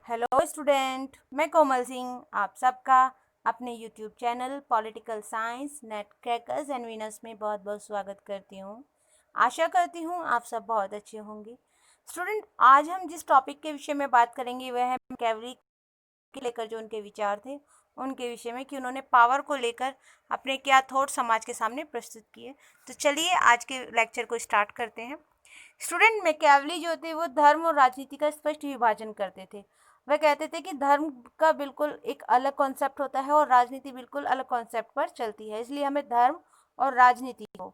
Hello student, मैं कोमल सिंह आप सबका अपने YouTube channel political science net crackers and winners में बहुत बहुत स्वागत करती हूँ। आशा करती हूँ आप सब बहुत अच्छे होंगे। स्टूडेंट, आज हम जिस टॉपिक के विषय में बात करेंगे वह है मैकियावेली के लेकर जो उनके विचार थे उनके विषय में, कि उन्होंने पावर को लेकर अपने क्या थॉट समाज के सामने प्रस्तुत किए। तो चलिए आज के लेक्चर को स्टार्ट करते हैं। स्टूडेंट, मैकियावेली जो थे वो धर्म और राजनीति का स्पष्ट विभाजन करते थे। वह कहते थे कि धर्म का बिल्कुल एक अलग कॉन्सेप्ट होता है और राजनीति बिल्कुल अलग कॉन्सेप्ट पर चलती है, इसलिए हमें धर्म और राजनीति को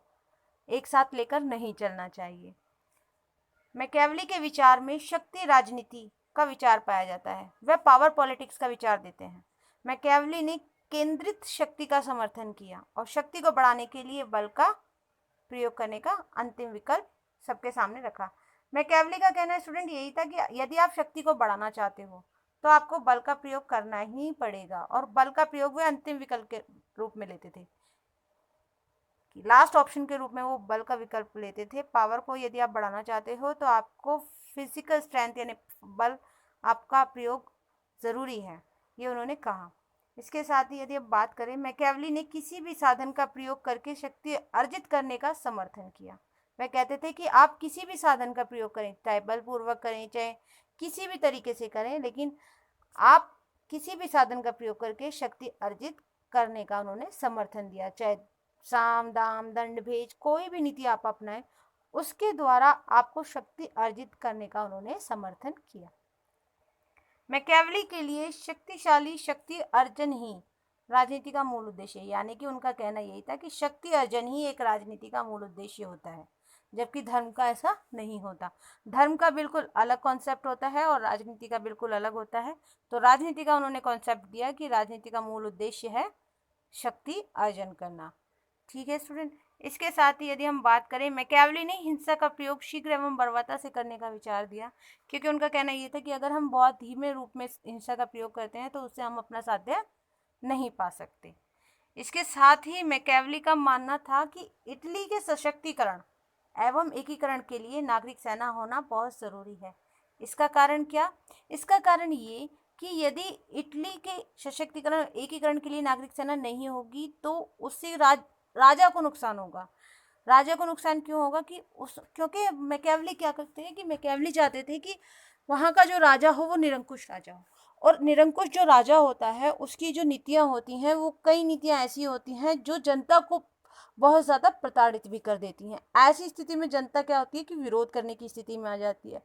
एक साथ लेकर नहीं चलना चाहिए। मैकियावेली के विचार में शक्ति राजनीति का विचार पाया जाता है। वह पावर पॉलिटिक्स का विचार देते हैं। मैकियावेली ने केंद्रित शक्ति का समर्थन किया और शक्ति को बढ़ाने के लिए बल का प्रयोग करने का अंतिम विकल्प सबके सामने रखा। मैकियावेली का कहना है स्टूडेंट यही था कि यदि आप शक्ति को बढ़ाना चाहते हो तो आपको बल का प्रयोग करना ही पड़ेगा, और बल का प्रयोग वे अंतिम विकल्प के रूप में लेते थे, कि लास्ट ऑप्शन के रूप में वो बल का विकल्प लेते थे। पावर को यदि आप बढ़ाना चाहते हो तो आपको फिजिकल स्ट्रेंथ यानी बल आपका प्रयोग ज़रूरी है, ये उन्होंने कहा। इसके साथ ही यदि अब बात करें, मैकियावेली ने किसी भी साधन का प्रयोग करके शक्ति अर्जित करने का समर्थन किया। वह कहते थे कि आप किसी भी साधन का प्रयोग करें, चाहे बलपूर्वक करें चाहे किसी भी तरीके से करें, लेकिन आप किसी भी साधन का प्रयोग करके शक्ति अर्जित करने का उन्होंने समर्थन दिया। चाहे साम दाम दंड भेज कोई भी नीति आप अपनाएं, उसके द्वारा आपको शक्ति अर्जित करने का उन्होंने समर्थन किया। मैकियावेली के लिए शक्तिशाली शक्ति अर्जन ही राजनीति का मूल उद्देश्य है, यानी कि उनका कहना यही था कि शक्ति अर्जन ही एक राजनीति का मूल उद्देश्य होता है, जबकि धर्म का ऐसा नहीं होता। धर्म का बिल्कुल अलग कॉन्सेप्ट होता है और राजनीति का बिल्कुल अलग होता है। तो राजनीति का उन्होंने कॉन्सेप्ट दिया कि राजनीति का मूल उद्देश्य है शक्ति अर्जन करना। ठीक है स्टूडेंट, इसके साथ ही यदि हम बात करें, मैकियावेली ने हिंसा का प्रयोग शीघ्र एवं बर्बरता से करने का विचार दिया, क्योंकि उनका कहना ये था कि अगर हम बहुत धीमे रूप में हिंसा का प्रयोग करते हैं तो उससे हम अपना साध्य नहीं पा सकते। इसके साथ ही मैकियावेली का मानना था कि इटली के सशक्तिकरण एवं एकीकरण के लिए नागरिक सेना होना बहुत ज़रूरी है। इसका कारण क्या? इसका कारण ये कि यदि इटली के सशक्तिकरण एकीकरण के लिए नागरिक सेना नहीं होगी तो उससे राजा को नुकसान होगा। राजा को नुकसान क्यों होगा? क्योंकि मैकियावेली क्या करते हैं कि मैकियावेली चाहते थे कि वहाँ का जो राजा हो वो निरंकुश राजा हो, और निरंकुश जो राजा होता है उसकी जो नीतियाँ होती हैं वो कई नीतियाँ ऐसी होती हैं जो जनता को बहुत ज़्यादा प्रताड़ित भी कर देती हैं। ऐसी स्थिति में जनता क्या होती है कि विरोध करने की स्थिति में आ जाती है।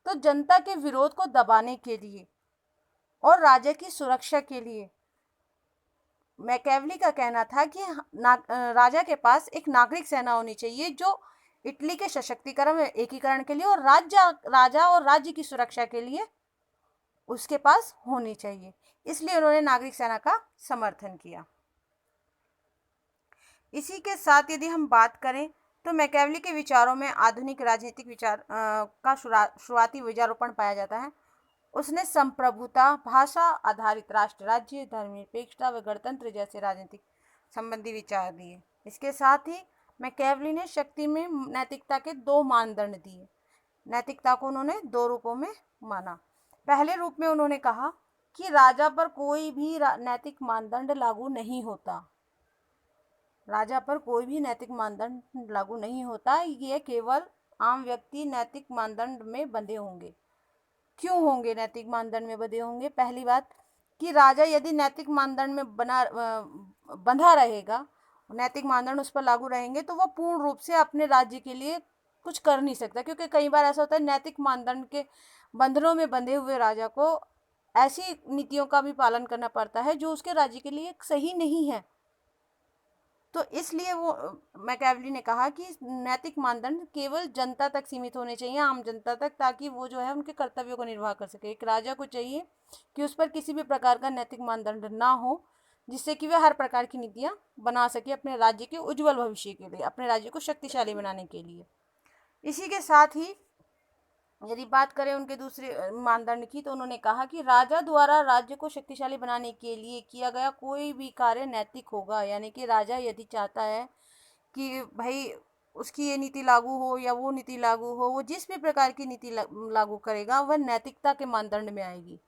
तो जनता के विरोध को दबाने के लिए और राजा की सुरक्षा के लिए मैकियावेली का कहना था कि राजा के पास एक नागरिक सेना होनी चाहिए जो इटली के सशक्तिकरण एकीकरण के लिए और राजा और राज्य की सुरक्षा के लिए उसके पास होनी चाहिए। इसलिए उन्होंने नागरिक सेना का समर्थन किया। इसी के साथ यदि हम बात करें तो मैकियावेली के विचारों में आधुनिक राजनीतिक विचार का शुरुआती बीजारोपण पाया जाता है। उसने संप्रभुता, भाषा आधारित राष्ट्र राज्य, धर्मनिरपेक्षता व गणतंत्र जैसे राजनीतिक संबंधी विचार दिए। इसके साथ ही मैकियावेली ने शक्ति में नैतिकता के दो मानदंड दिए। नैतिकता को उन्होंने दो रूपों में माना। पहले रूप में उन्होंने कहा कि राजा पर कोई भी नैतिक मानदंड लागू नहीं होता। राजा पर कोई भी नैतिक मानदंड लागू नहीं होता, ये केवल आम व्यक्ति नैतिक मानदंड में बंधे होंगे। क्यों होंगे नैतिक मानदंड में बंधे होंगे? पहली बात कि राजा यदि नैतिक मानदंड में बंधा रहेगा, नैतिक मानदंड उस पर लागू रहेंगे, तो वह पूर्ण रूप से अपने राज्य के लिए कुछ कर नहीं सकता, क्योंकि कई बार ऐसा होता है नैतिक मानदंड के बंधनों में बंधे हुए राजा को ऐसी नीतियों का भी पालन करना पड़ता है जो उसके राज्य के लिए सही नहीं है। तो इसलिए वो मैकियावेली ने कहा कि नैतिक मानदंड केवल जनता तक सीमित होने चाहिए, आम जनता तक, ताकि वो जो है उनके कर्तव्यों को निर्वाह कर सके। एक राजा को चाहिए कि उस पर किसी भी प्रकार का नैतिक मानदंड ना हो, जिससे कि वह हर प्रकार की नीतियाँ बना सके अपने राज्य के उज्जवल भविष्य के लिए, अपने राज्य को शक्तिशाली बनाने के लिए। इसी के साथ ही यदि बात करें उनके दूसरे मानदंड की, तो उन्होंने कहा कि राजा द्वारा राज्य को शक्तिशाली बनाने के लिए किया गया कोई भी कार्य नैतिक होगा। यानी कि राजा यदि चाहता है कि भाई उसकी ये नीति लागू हो या वो नीति लागू हो, वो जिस भी प्रकार की नीति लागू करेगा वह नैतिकता के मानदंड में आएगी।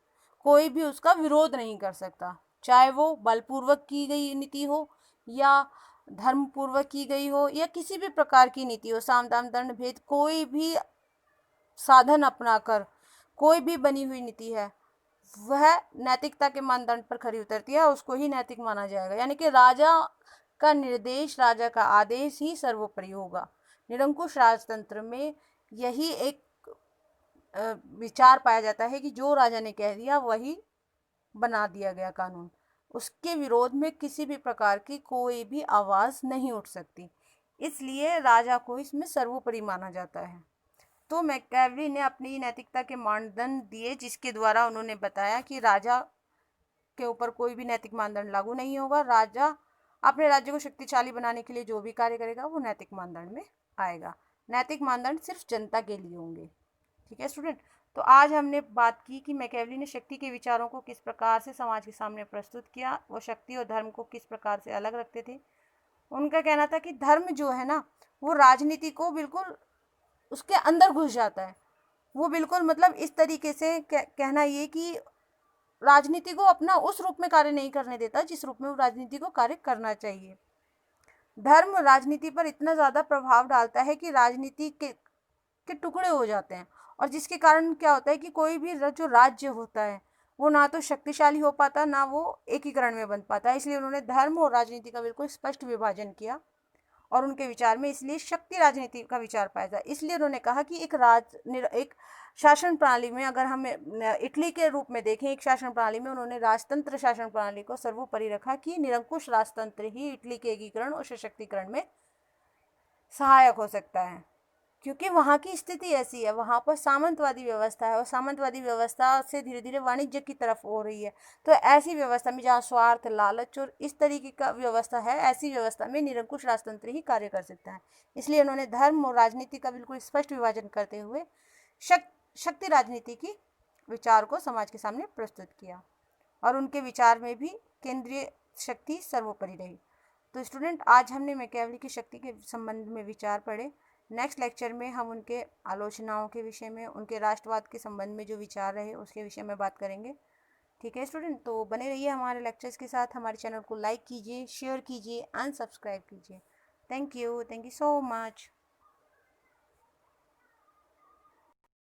कोई भी उसका विरोध नहीं कर सकता, चाहे वो बलपूर्वक की गई नीति हो या धर्म पूर्वक की गई हो या किसी भी प्रकार की नीति हो, साम दाम दंड भेद कोई भी साधन अपनाकर कोई भी बनी हुई नीति है वह नैतिकता के मानदंड पर खरी उतरती है, उसको ही नैतिक माना जाएगा। यानी कि राजा का निर्देश, राजा का आदेश ही सर्वोपरि होगा। निरंकुश राजतंत्र में यही एक विचार पाया जाता है कि जो राजा ने कह दिया वही बना दिया गया कानून, उसके विरोध में किसी भी प्रकार की कोई भी आवाज नहीं उठ सकती, इसलिए राजा को इसमें सर्वोपरि माना जाता है। तो मैकियावेली ने अपनी नैतिकता के मानदंड दिए जिसके द्वारा उन्होंने बताया कि राजा के ऊपर कोई भी नैतिक मानदंड लागू नहीं होगा। राजा अपने राज्य को शक्तिशाली बनाने के लिए जो भी कार्य करेगा वो नैतिक मानदंड में आएगा। नैतिक मानदंड सिर्फ जनता के लिए होंगे। ठीक है स्टूडेंट, तो आज हमने बात की कि मैकियावेली ने शक्ति के विचारों को किस प्रकार से समाज के सामने प्रस्तुत किया, वो शक्ति और धर्म को किस प्रकार से अलग रखते थे। उनका कहना था कि धर्म जो है ना वो राजनीति को बिल्कुल उसके अंदर घुस जाता है, वो बिल्कुल मतलब इस तरीके से कहना ये कि राजनीति को अपना उस रूप में कार्य नहीं करने देता जिस रूप में वो राजनीति को कार्य करना चाहिए। धर्म राजनीति पर इतना ज़्यादा प्रभाव डालता है कि राजनीति के टुकड़े हो जाते हैं, और जिसके कारण क्या होता है कि कोई भी जो राज्य होता है वो ना तो शक्तिशाली हो पाता ना वो एकीकरण में बन पाता है। इसलिए उन्होंने धर्म और राजनीति का बिल्कुल स्पष्ट विभाजन किया, और उनके विचार में इसलिए शक्ति राजनीति का विचार पाया जाए। इसलिए उन्होंने कहा कि एक शासन प्रणाली में, अगर हम इटली के रूप में देखें, एक शासन प्रणाली में उन्होंने राजतंत्र शासन प्रणाली को सर्वोपरि रखा कि निरंकुश राजतंत्र ही इटली के एकीकरण और सशक्तिकरण में सहायक हो सकता है, क्योंकि वहाँ की स्थिति ऐसी है, वहाँ पर सामंतवादी व्यवस्था है और सामंतवादी व्यवस्था से धीरे धीरे वाणिज्य की तरफ हो रही है। तो ऐसी व्यवस्था में जहाँ स्वार्थ, लालच और इस तरीके का व्यवस्था है, ऐसी व्यवस्था में निरंकुश राजतंत्र ही कार्य कर सकता है। इसलिए उन्होंने धर्म और राजनीति का बिल्कुल स्पष्ट विभाजन करते हुए शक्ति राजनीति की विचार को समाज के सामने प्रस्तुत किया, और उनके विचार में भी केंद्रीय शक्ति सर्वोपरि रही। तो स्टूडेंट, आज हमने मैकियावेली की शक्ति के संबंध में विचार पढ़े। नेक्स्ट लेक्चर में हम उनके आलोचनाओं के विषय में, उनके राष्ट्रवाद के संबंध में जो विचार रहे उसके विषय में बात करेंगे। ठीक है स्टूडेंट, तो बने रहिए हमारे लेक्चर्स के साथ। हमारे चैनल को लाइक कीजिए, शेयर कीजिए एंड सब्सक्राइब कीजिए। Thank you so much.